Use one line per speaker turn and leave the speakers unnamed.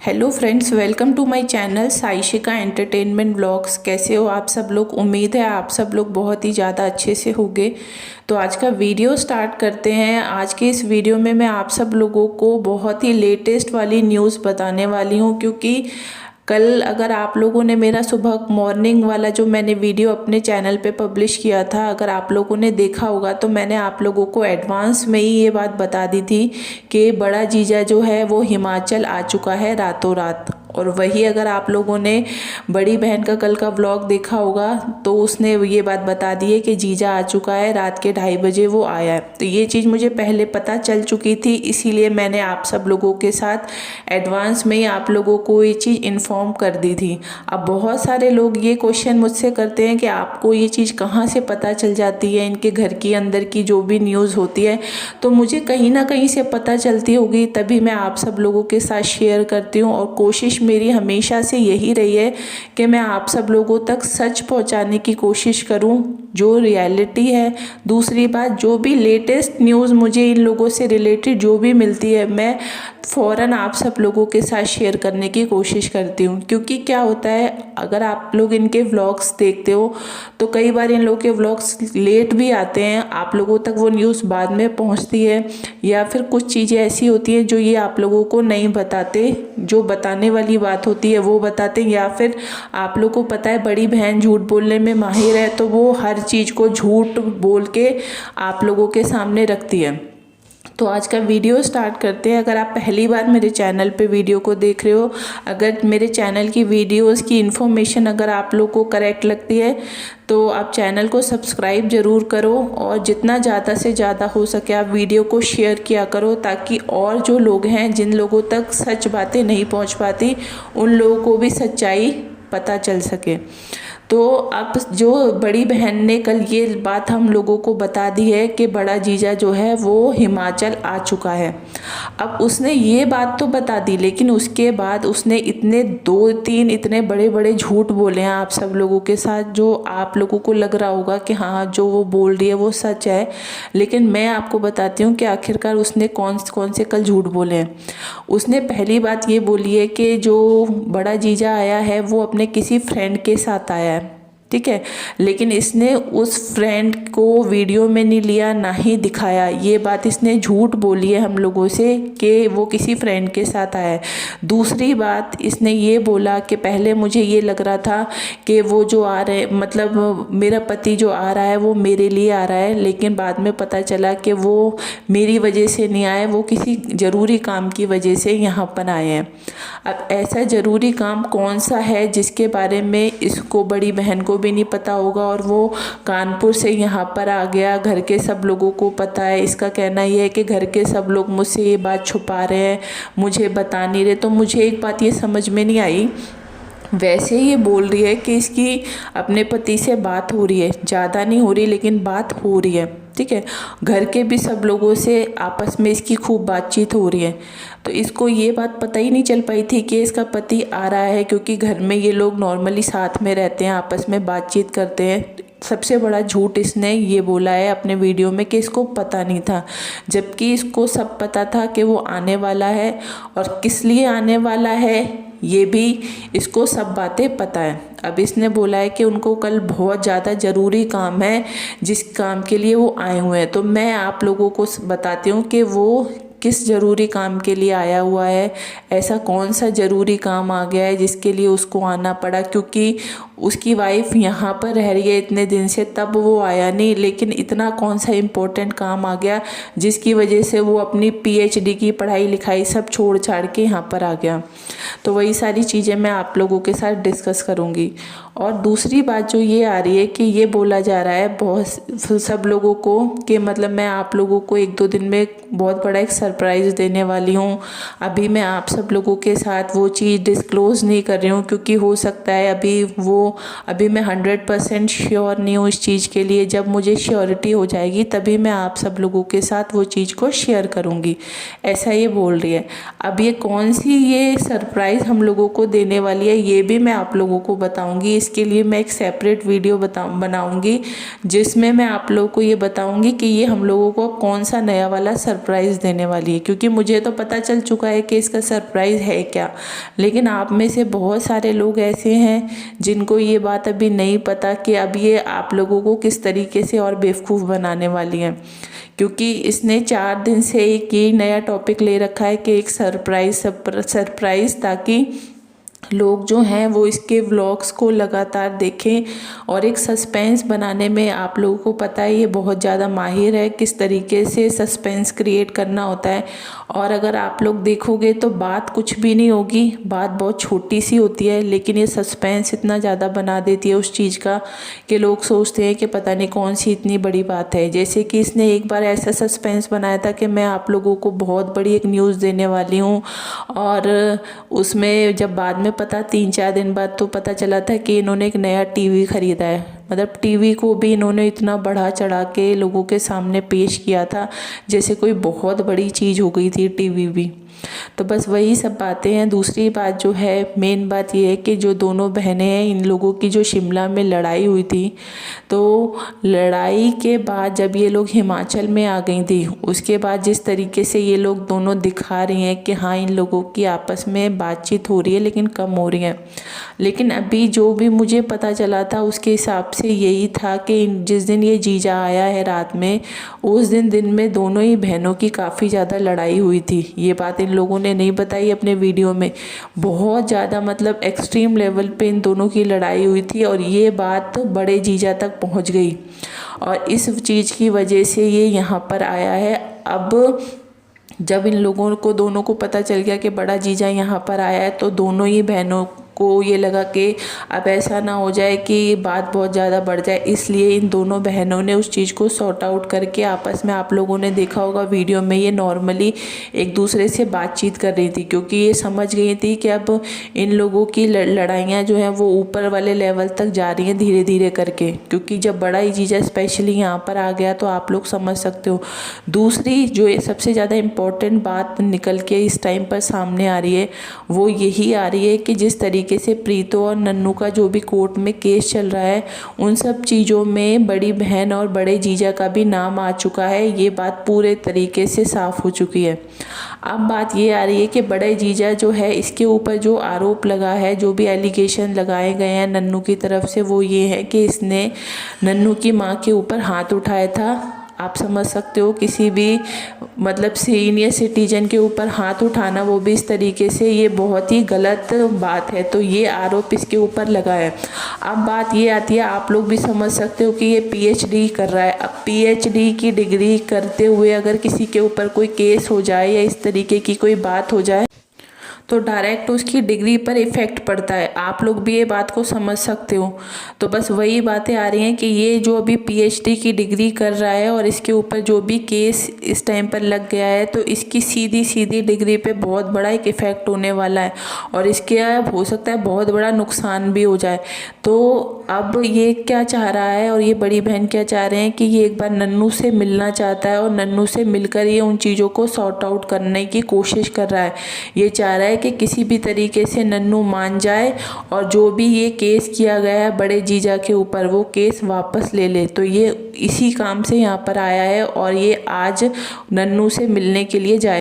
Hello friends, welcome to my channel Saishika entertainment vlogs. कैसे हो आप सब लोग? उम्मीद है आप सब लोग बहुत ही ज़्यादा अच्छे से होंगे। तो आज का वीडियो स्टार्ट करते हैं। आज के इस वीडियो में मैं आप सब लोगों को बहुत ही लेटेस्ट वाली न्यूज़ बताने वाली हूँ, क्योंकि कल अगर आप लोगों ने मेरा सुबह मॉर्निंग वाला जो मैंने वीडियो अपने चैनल पे पब्लिश किया था, अगर आप लोगों ने देखा होगा तो मैंने आप लोगों को एडवांस में ही ये बात बता दी थी कि बड़ा जीजा जो है वो हिमाचल आ चुका है रातों रात। और वही अगर आप लोगों ने बड़ी बहन का कल का व्लॉग देखा होगा तो उसने ये बात बता दी है कि जीजा आ चुका है, रात के 2:30 बजे वो आया है। तो ये चीज़ मुझे पहले पता चल चुकी थी, इसीलिए मैंने आप सब लोगों के साथ एडवांस में ही आप लोगों को ये चीज़ इन्फॉर्म कर दी थी। अब बहुत सारे लोग ये क्वेश्चन मुझसे करते हैं कि आपको ये चीज़ कहाँ से पता चल जाती है, इनके घर की अंदर की जो भी न्यूज़ होती है। तो मुझे कहीं ना कहीं से पता चलती होगी, तभी मैं आप सब लोगों के साथ शेयर करती हूँ। और कोशिश मेरी हमेशा से यही रही है कि मैं आप सब लोगों तक सच पहुँचाने की कोशिश करूँ, जो रियलिटी है। दूसरी बात, जो भी लेटेस्ट न्यूज़ मुझे इन लोगों से रिलेटेड जो भी मिलती है, मैं फ़ौरन आप सब लोगों के साथ शेयर करने की कोशिश करती हूँ। क्योंकि क्या होता है, अगर आप लोग इनके व्लॉग्स देखते हो तो कई बार इन लोगों के व्लॉग्स लेट भी आते हैं, आप लोगों तक वो न्यूज़ बाद में पहुँचती है, या फिर कुछ चीज़ें ऐसी होती हैं जो ये आप लोगों को नहीं बताते, जो बताने वाली बात होती है वो बताते हैं। या फिर आप लोग को पता है बड़ी बहन झूठ बोलने में माहिर है, तो वो हर चीज़ को झूठ बोल के आप लोगों के सामने रखती है। तो आज का वीडियो स्टार्ट करते हैं। अगर आप पहली बार मेरे चैनल पे वीडियो को देख रहे हो, अगर मेरे चैनल की वीडियोस की इन्फॉर्मेशन अगर आप लोग को करेक्ट लगती है तो आप चैनल को सब्सक्राइब ज़रूर करो, और जितना ज़्यादा से ज़्यादा हो सके आप वीडियो को शेयर किया करो, ताकि और जो लोग हैं, जिन लोगों तक सच बातें नहीं पहुंच पाती, उन लोगों को भी सच्चाई पता चल सके। तो अब जो बड़ी बहन ने कल ये बात हम लोगों को बता दी है कि बड़ा जीजा जो है वो हिमाचल आ चुका है। अब उसने ये बात तो बता दी, लेकिन उसके बाद उसने इतने 2-3 इतने बड़े बड़े झूठ बोले हैं आप सब लोगों के साथ, जो आप लोगों को लग रहा होगा कि हाँ जो वो बोल रही है वो सच है। लेकिन मैं आपको बताती हूँ कि आखिरकार उसने कौन कौन से कल झूठ बोले हैं। उसने पहली बात ये बोली है कि जो बड़ा जीजा आया है वो अपने किसी फ्रेंड के साथ आया है, ठीक है। लेकिन इसने उस फ्रेंड को वीडियो में नहीं लिया, ना ही दिखाया। ये बात इसने झूठ बोली है हम लोगों से कि वो किसी फ्रेंड के साथ आया है। दूसरी बात, इसने ये बोला कि पहले मुझे ये लग रहा था कि वो जो आ रहे, मतलब मेरा पति जो आ रहा है वो मेरे लिए आ रहा है, लेकिन बाद में पता चला कि वो मेरी वजह से नहीं आए, वो किसी ज़रूरी काम की वजह से यहाँ पर आए हैं। अब ऐसा ज़रूरी काम कौन सा है जिसके बारे में इसको बड़ी बहन को भी नहीं पता होगा, और वो कानपुर से यहाँ पर आ गया, घर के सब लोगों को पता है। इसका कहना ये है कि घर के सब लोग मुझसे ये बात छुपा रहे हैं, मुझे बता नहीं रहे। तो मुझे एक बात ये समझ में नहीं आई, वैसे ये बोल रही है कि इसकी अपने पति से बात हो रही है, ज़्यादा नहीं हो रही लेकिन बात हो रही है, ठीक है। घर के भी सब लोगों से आपस में इसकी खूब बातचीत हो रही है। तो इसको ये बात पता ही नहीं चल पाई थी कि इसका पति आ रहा है, क्योंकि घर में ये लोग नॉर्मली साथ में रहते हैं, आपस में बातचीत करते हैं। सबसे बड़ा झूठ इसने ये बोला है अपने वीडियो में कि इसको पता नहीं था, जबकि इसको सब पता था कि वो आने वाला है, और किस लिए आने वाला है ये भी इसको सब बातें पता है। अब इसने बोला है कि उनको कल बहुत ज़्यादा ज़रूरी काम है, जिस काम के लिए वो आए हुए हैं। तो मैं आप लोगों को बताती हूँ कि वो किस ज़रूरी काम के लिए आया हुआ है, ऐसा कौन सा ज़रूरी काम आ गया है जिसके लिए उसको आना पड़ा। क्योंकि उसकी वाइफ यहाँ पर रह रही है इतने दिन से, तब वो आया नहीं, लेकिन इतना कौन सा इम्पोर्टेंट काम आ गया जिसकी वजह से वो अपनी PhD की पढ़ाई लिखाई सब छोड़ छाड़ के यहाँ पर आ गया। तो वही सारी चीज़ें मैं आप लोगों के साथ डिस्कस करूँगी। और दूसरी बात जो ये आ रही है कि ये बोला जा रहा है बहुत सब लोगों को कि मतलब मैं आप लोगों को 1-2 दिन में बहुत बड़ा एक सरप्राइज़ देने वाली हूँ। अभी मैं आप सब लोगों के साथ वो चीज़ डिस्क्लोज़ नहीं कर रही हूँ, क्योंकि हो सकता है अभी मैं 100% श्योर नहीं हूँ इस चीज़ के लिए। जब मुझे श्योरिटी हो जाएगी तभी मैं आप सब लोगों के साथ वो चीज़ को शेयर करूँगी, ऐसा ये बोल रही है। अब ये कौन सी ये सरप्राइज़ हम लोगों को देने वाली है ये भी मैं आप लोगों को बताऊँगी। इसके लिए मैं एक सेपरेट वीडियो बनाऊँगी, जिसमें मैं आप लोगों को ये बताऊँगी कि ये हम लोगों को कौन सा नया वाला सरप्राइज़ देने वाली वाली है, क्योंकि मुझे तो पता चल चुका है कि इसका सरप्राइज़ है क्या, लेकिन आप में से बहुत सारे लोग ऐसे हैं जिनको ये बात अभी नहीं पता कि अब ये आप लोगों को किस तरीके से और बेवकूफ़ बनाने वाली है। क्योंकि इसने 4 दिन से एक ये नया टॉपिक ले रखा है कि एक सरप्राइज़, ताकि लोग जो हैं वो इसके व्लॉग्स को लगातार देखें। और एक सस्पेंस बनाने में आप लोगों को पता है ये बहुत ज़्यादा माहिर है, किस तरीके से सस्पेंस क्रिएट करना होता है। और अगर आप लोग देखोगे तो बात कुछ भी नहीं होगी, बात बहुत छोटी सी होती है, लेकिन ये सस्पेंस इतना ज़्यादा बना देती है उस चीज़ का कि लोग सोचते हैं कि पता नहीं कौन सी इतनी बड़ी बात है। जैसे कि इसने एक बार ऐसा सस्पेंस बनाया था कि मैं आप लोगों को बहुत बड़ी एक न्यूज़ देने वाली हूँ, और उसमें जब बाद में पता 3-4 दिन बाद तो पता चला था कि इन्होंने एक नया टीवी ख़रीदा है। मतलब टीवी को भी इन्होंने इतना बढ़ा चढ़ा के लोगों के सामने पेश किया था जैसे कोई बहुत बड़ी चीज़ हो गई थी टीवी भी। तो बस वही सब बातें हैं। दूसरी बात जो है, मेन बात ये है कि जो दोनों बहनें हैं, इन लोगों की जो शिमला में लड़ाई हुई थी, तो लड़ाई के बाद जब ये लोग हिमाचल में आ गई थी, उसके बाद जिस तरीके से ये लोग दोनों दिखा रही हैं कि हाँ इन लोगों की आपस में बातचीत हो रही है लेकिन कम हो रही है। लेकिन अभी जो भी मुझे पता चला था उसके हिसाब से यही था कि जिस दिन ये जीजा आया है रात में, उस दिन में दोनों ही बहनों की काफ़ी ज़्यादा लड़ाई हुई थी। ये बात इन लोगों ने नहीं बताई अपने वीडियो में। बहुत ज़्यादा मतलब एक्सट्रीम लेवल पे इन दोनों की लड़ाई हुई थी, और ये बात बड़े जीजा तक पहुंच गई, और इस चीज़ की वजह से ये यहाँ पर आया है। अब जब इन लोगों को दोनों को पता चल गया कि बड़ा जीजा यहाँ पर आया है, तो दोनों ही बहनों को ये लगा कि अब ऐसा ना हो जाए कि बात बहुत ज़्यादा बढ़ जाए, इसलिए इन दोनों बहनों ने उस चीज़ को सॉर्ट आउट करके आपस में, आप लोगों ने देखा होगा वीडियो में, ये नॉर्मली एक दूसरे से बातचीत कर रही थी, क्योंकि ये समझ गई थी कि अब इन लोगों की लड़ाइयाँ जो हैं वो ऊपर वाले लेवल तक जा रही हैं धीरे धीरे करके। क्योंकि जब बड़ा ही जीजा स्पेशली यहाँ पर आ गया तो आप लोग समझ सकते हो। दूसरी जो सबसे ज़्यादा इम्पोर्टेंट बात निकल के इस टाइम पर सामने आ रही है, वो यही आ रही है कि जिस तरीके से प्रीतो और नन्नू का जो भी कोर्ट में केस चल रहा है, उन सब चीज़ों में बड़ी बहन और बड़े जीजा का भी नाम आ चुका है। ये बात पूरे तरीके से साफ हो चुकी है। अब बात ये आ रही है कि बड़े जीजा जो है, इसके ऊपर जो आरोप लगा है, जो भी एलिगेशन लगाए गए हैं नन्नू की तरफ से, वो ये है कि इसने नन्नू की माँ के ऊपर हाथ उठाया था। आप समझ सकते हो, किसी भी मतलब सीनियर सिटीजन के ऊपर हाथ उठाना, वो भी इस तरीके से, ये बहुत ही गलत बात है। तो ये आरोप इसके ऊपर लगा है। अब बात ये आती है, आप लोग भी समझ सकते हो कि ये पीएचडी कर रहा है। अब पीएचडी की डिग्री करते हुए अगर किसी के ऊपर कोई केस हो जाए या इस तरीके की कोई बात हो जाए तो डायरेक्ट उसकी डिग्री पर इफ़ेक्ट पड़ता है। आप लोग भी ये बात को समझ सकते हो। तो बस वही बातें आ रही हैं कि ये जो अभी पीएचडी की डिग्री कर रहा है और इसके ऊपर जो भी केस इस टाइम पर लग गया है, तो इसकी सीधी डिग्री पे बहुत बड़ा एक इफ़ेक्ट होने वाला है, और इसके हो सकता है बहुत बड़ा नुकसान भी हो जाए। तो अब ये क्या चाह रहा है, और ये बड़ी बहन क्या चाह रहे हैं कि ये एक बार नन्नू से मिलना चाहता है, और नन्नू से मिलकर ये उन चीज़ों को सॉर्ट आउट करने की कोशिश कर रहा है। ये चाह रहा है कि किसी भी तरीके से नन्नू मान जाए, और जो भी ये केस किया गया है बड़े जीजा के ऊपर, वो केस वापस ले ले। तो ये इसी काम से यहाँ पर आया है, और ये आज नन्नू से मिलने के लिए जाए।